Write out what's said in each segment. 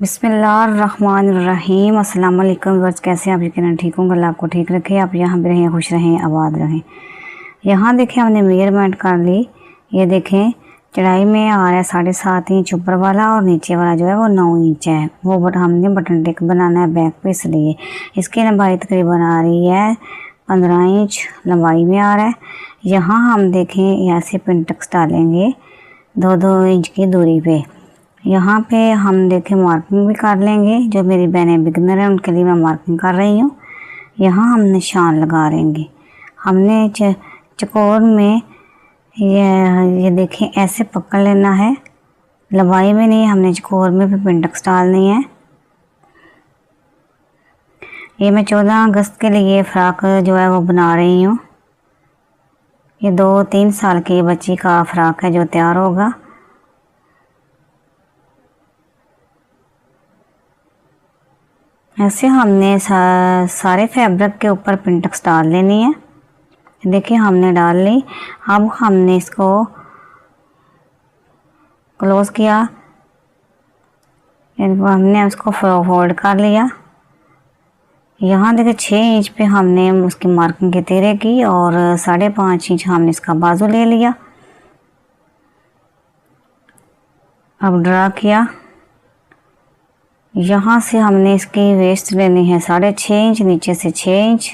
बिस्मिल्लाहिर्रहमानिर्रहीम। अस्सलाम वालेकुम व्यूअर्स, कैसे हैं आप? यकीनन ठीक होंगे। अल्लाह आपको ठीक रखे, आप यहाँ भी रहें, खुश रहें, आबाद रहें। यहाँ देखें हमने मेजरमेंट कर ली। ये देखें चढ़ाई में आ रहा है 7.5 इंच ऊपर वाला और नीचे वाला जो है वो 9 इंच है। वो हमने बटन टिक बनाना है बैक पे, इसलिए इसकी लंबाई तकरीबन आ रही है 15 इंच लंबाई में आ रहा है। यहाँ हम देखें ऐसे पिन टक्स डालेंगे 2-2 इंच की दूरी पे। यहाँ पे हम देखें मार्किंग भी कर लेंगे। जो मेरी बहनें बिगनर हैं उनके लिए मैं मार्किंग कर रही हूँ। यहाँ हम निशान लगा लेंगे। हमने चकोर में ये देखें ऐसे पकड़ लेना है, लंबाई में नहीं, हमने चकोर में भी पिन टक्स डालनी है। ये मैं 14 अगस्त के लिए फ्रॉक जो है वो बना रही हूँ। ये 2-3 साल की बच्ची का फ्रॉक है जो तैयार होगा। ऐसे हमने सारे फैब्रिक के ऊपर पिन टक्स डाल लेनी है। देखिए हमने डाल ली। अब हमने इसको क्लोज किया, हमने उसको फोल्ड कर लिया। यहाँ देखिए 6 इंच पे हमने उसकी मार्किंग के तिरे की और 5.5 इंच हमने इसका बाजू ले लिया। अब ड्रा किया। यहाँ से हमने इसकी वेस्ट लेनी है 6.5 इंच, नीचे से 6 इंच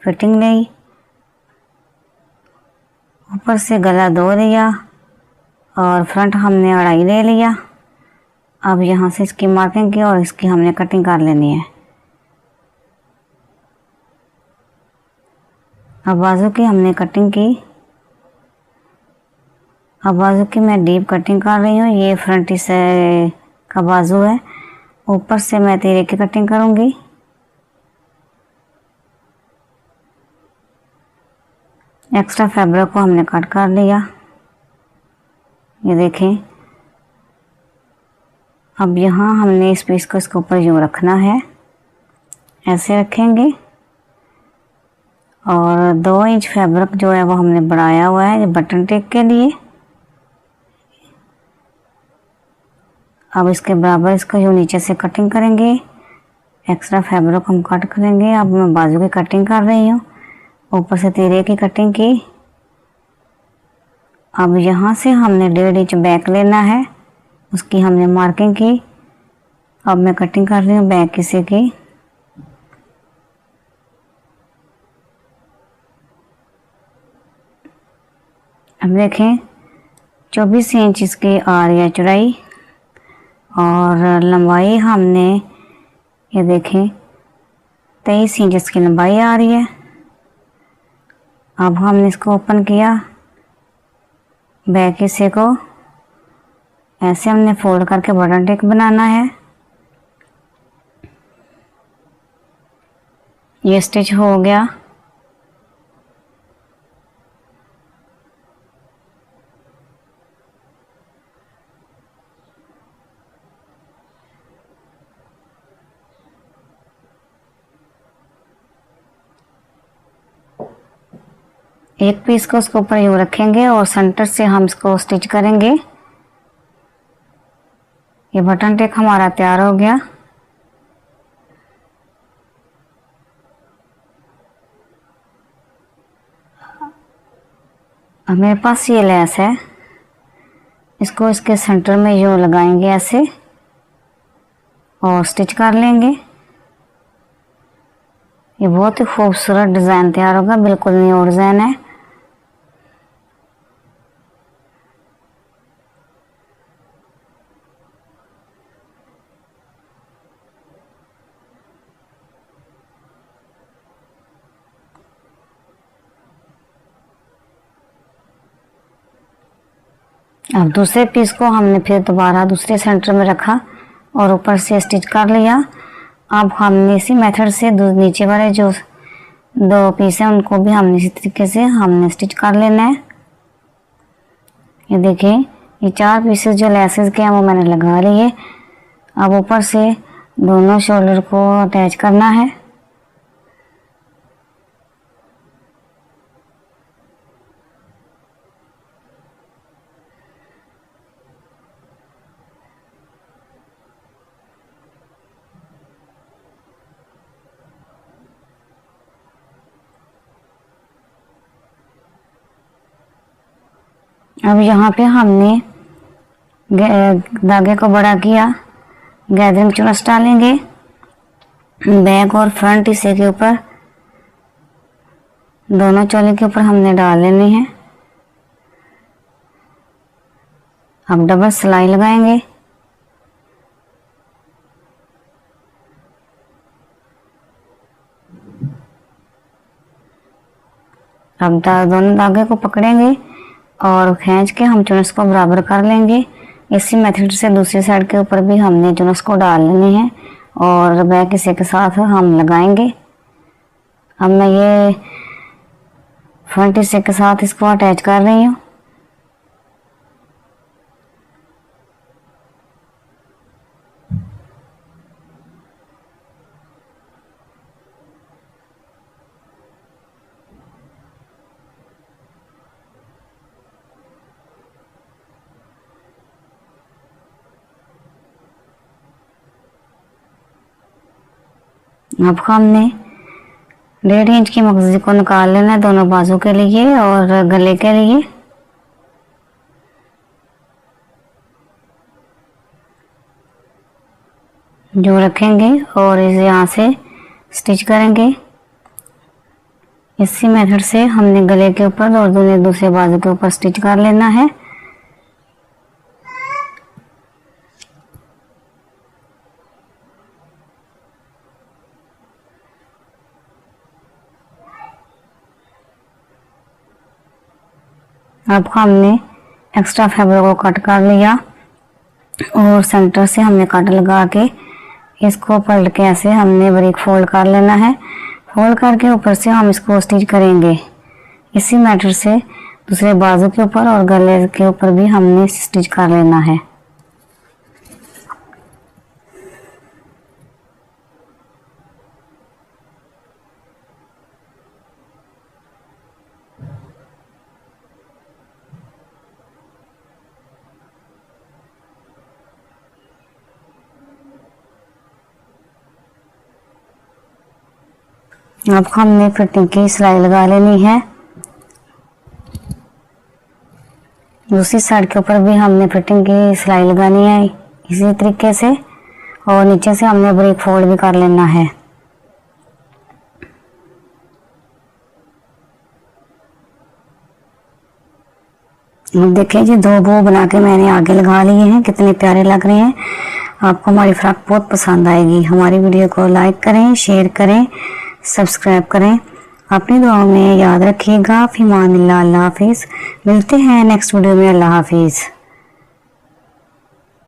फिटिंग ली। ऊपर से गला 2 लिया और फ्रंट हमने 2.5 ले लिया। अब यहाँ से इसकी मार्किंग की और इसकी हमने कटिंग कर लेनी है। अब बाजू की हमने कटिंग की। अब बाजू की मैं डीप कटिंग कर रही हूँ। ये फ्रंट इस का बाजू है। ऊपर से मैं तिरे की कटिंग करूँगी। एक्स्ट्रा फैब्रिक को हमने कट कर लिया। ये देखें। अब यहाँ हमने इस पीस को इसके ऊपर यूँ रखना है, ऐसे रखेंगे। और 2 इंच फैब्रिक जो है वो हमने बढ़ाया हुआ है बटन टिक के लिए। अब इसके बराबर इसको यूँ नीचे से कटिंग करेंगे। एक्स्ट्रा फैब्रिक हम कट करेंगे। अब मैं बाजू की कटिंग कर रही हूँ, ऊपर से तिरे की कटिंग की। अब यहाँ से हमने 1.5 इंच बैक लेना है, उसकी हमने मार्किंग की। अब मैं कटिंग कर रही हूँ बैक किसी की। अब देखें 24 इंच इसकी आ रही है चौड़ाई और लंबाई हमने ये देखें 23 इंच इसकी लंबाई आ रही है। अब हमने इसको ओपन किया, बैक हिस्से को ऐसे हमने फोल्ड करके बटन टिक बनाना है। ये स्टिच हो गया। एक पीस को उसके ऊपर यूँ रखेंगे और सेंटर से हम इसको स्टिच करेंगे। ये बटन टिक हमारा तैयार हो गया। अब मेरे पास ये लेस है, इसको इसके सेंटर में यूँ लगाएंगे ऐसे और स्टिच कर लेंगे। ये बहुत ही खूबसूरत डिज़ाइन तैयार होगा, बिल्कुल न्यू डिज़ाइन है। अब दूसरे पीस को हमने फिर दोबारा दूसरे सेंटर में रखा और ऊपर से स्टिच कर लिया। अब हमने इसी मेथड से नीचे वाले जो 2 पीस हैं उनको भी हमने इसी तरीके से हमने स्टिच कर लेना है। ये देखिए ये 4 पीसेस जो लेसेस के हैं वो मैंने लगा लिए। अब ऊपर से दोनों शोल्डर को अटैच करना है। अब यहाँ पे हमने धागे को बड़ा किया, गैदरिंग चुनस डालेंगे बैक और फ्रंट हिस्से के ऊपर, दोनों चोली के ऊपर हमने डाल लेनी है। अब डबल सिलाई लगाएंगे। अब दोनों धागे को पकड़ेंगे और खींच के हम चुनस को बराबर कर लेंगे। इसी मेथड से दूसरी साइड के ऊपर भी हमने चुनस को डाल लेनी है और बैक हिस्से के साथ हम लगाएंगे। अब मैं ये फ्रंट हिस्से के साथ इसको अटैच कर रही हूँ। अब हमने 1.5 इंच की मगजी को निकाल लेना है दोनों बाजू के लिए और गले के लिए। जो रखेंगे और इसे यहाँ से स्टिच करेंगे। इसी मेथड से हमने गले के ऊपर और दूसरे बाजू के ऊपर स्टिच कर लेना है। अब हमने एक्स्ट्रा फैब्रिक को कट कर लिया और सेंटर से हमने कट लगा के इसको पलट के ऐसे हमने बारीक फोल्ड कर लेना है। फोल्ड करके ऊपर से हम इसको स्टिच करेंगे। इसी मेथड से दूसरे बाजू के ऊपर और गले के ऊपर भी हमने स्टिच कर लेना है। अब हमने फिटिंग की सिलाई लगा लेनी है। दूसरी साइड के ऊपर भी हमने फिटिंग की सिलाई लगानी है इसी तरीके से और नीचे से हमने बारीक फोल्ड भी कर लेना है। देखिए जी 2 बो बना के मैंने आगे लगा लिए हैं, कितने प्यारे लग रहे हैं। आपको हमारी फ्रॉक बहुत पसंद आएगी। हमारी वीडियो को लाइक करें, शेयर करें, सब्सक्राइब करें। अपनी दुआओं में याद रखिएगा। फ़ी अमानिल्लाह। अल्लाह हाफिज़। मिलते हैं नेक्स्ट वीडियो में। अल्लाह हाफिज़।